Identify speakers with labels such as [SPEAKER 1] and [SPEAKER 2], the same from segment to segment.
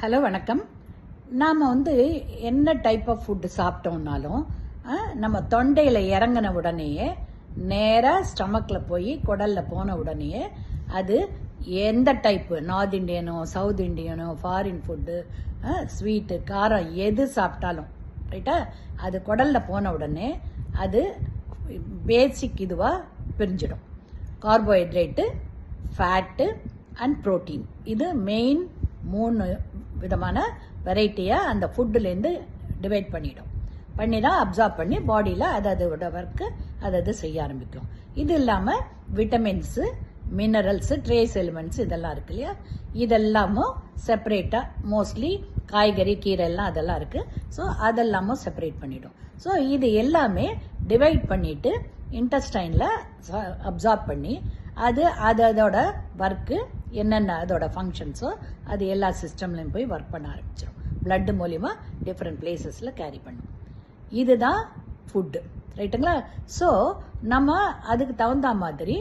[SPEAKER 1] Hello வணக்கம். நாம் என்ன டைப் ஆஃப் ஃபுட்டு சாப்பிட்டோம்னாலும் நம்ம தொண்டையில் இறங்கின உடனேயே நேராக ஸ்டமக்கில் போய் குடலில் போன உடனேயே அது எந்த டைப்பு, நார்த் இண்டியனோ சவுத் இண்டியனோ ஃபாரின் ஃபுட்டு ஸ்வீட்டு காரம் எது சாப்பிட்டாலும் ரைட்டா, அது குடலில் போன உடனே அது பேசிக் இதுவாக பிரிஞ்சிடும். கார்போஹைட்ரேட்டு, ஃபேட்டு அண்ட் ப்ரோட்டீன், இது மெயின் 3 விதமான வெரைட்டியாக அந்த ஃபுட்டுலேருந்து டிவைட் பண்ணி தான் அப்சார்ப் பண்ணி பாடியில் அதோட ஒர்க்கு அது செய்ய ஆரம்பிக்கும். இது இல்லாமல் விட்டமின்ஸு, மினரல்ஸு, ட்ரேஸ் எலிமெண்ட்ஸ் இதெல்லாம் இருக்கு இல்லையா, இதெல்லாமும் செப்பரேட்டாக மோஸ்ட்லி காய்கறி கீரை எல்லாம் அதெல்லாம் இருக்குது. ஸோ அதெல்லாமும் செப்பரேட் பண்ணிடும். ஸோ இது எல்லாமே டிவைட் பண்ணிவிட்டு இன்டெஸ்டைனில் அப்சார்ப் பண்ணி அதோட ஒர்க்கு என்னென்ன அதோட ஃபங்க்ஷன்ஸோ அது எல்லா சிஸ்டம்லையும் போய் ஒர்க் பண்ண ஆரம்பிச்சிடும். பிளட் மூலிமா டிஃப்ரெண்ட் பிளேசஸில் கேரி பண்ணும். இதுதான் ஃபுட்டு, ரைட்டுங்களா? ஸோ நம்ம அதுக்கு தகுந்த மாதிரி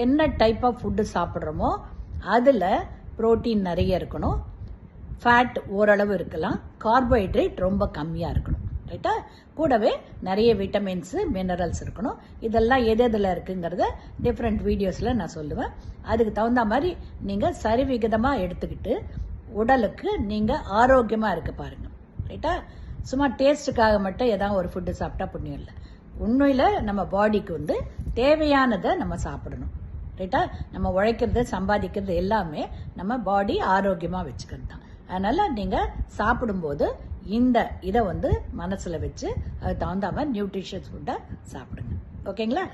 [SPEAKER 1] என்ன டைப் ஆஃப் ஃபுட்டு சாப்பிட்றோமோ அதில் ப்ரோட்டீன் நிறைய இருக்கணும், ஃபேட் ஓரளவு இருக்கலாம், கார்போஹைட்ரேட் ரொம்ப கம்மியாக இருக்கணும், ரைட்டா? கூடவே நிறைய விட்டமின்ஸு, மினரல்ஸ் இருக்கணும். இதெல்லாம் எதில் இருக்குங்கிறத டிஃப்ரெண்ட் வீடியோஸில் நான் சொல்லுவேன். அதுக்கு தகுந்த மாதிரி நீங்கள் சரிவிகிதமாக எடுத்துக்கிட்டு உடலுக்கு நீங்கள் ஆரோக்கியமாக இருக்க பாருங்கள், ரைட்டா? சும்மா டேஸ்ட்டுக்காக மட்டும் ஏதாவது ஒரு ஃபுட்டு சாப்பிட்டா புண்ணியம் இல்லை. உண்மையில் நம்ம பாடிக்கு தேவையானதை நம்ம சாப்பிடணும், ரைட்டா? நம்ம உழைக்கிறது, சம்பாதிக்கிறது எல்லாமே நம்ம பாடி ஆரோக்கியமாக வச்சுக்கிறது தான். அதனால் நீங்கள் சாப்பிடும்போது இதை மனசில் வச்சு அதுக்கு தகுந்த மாதிரி நியூட்ரிஷியஸ் ஃபுட்டாக சாப்பிடுங்க. ஓகேங்களா?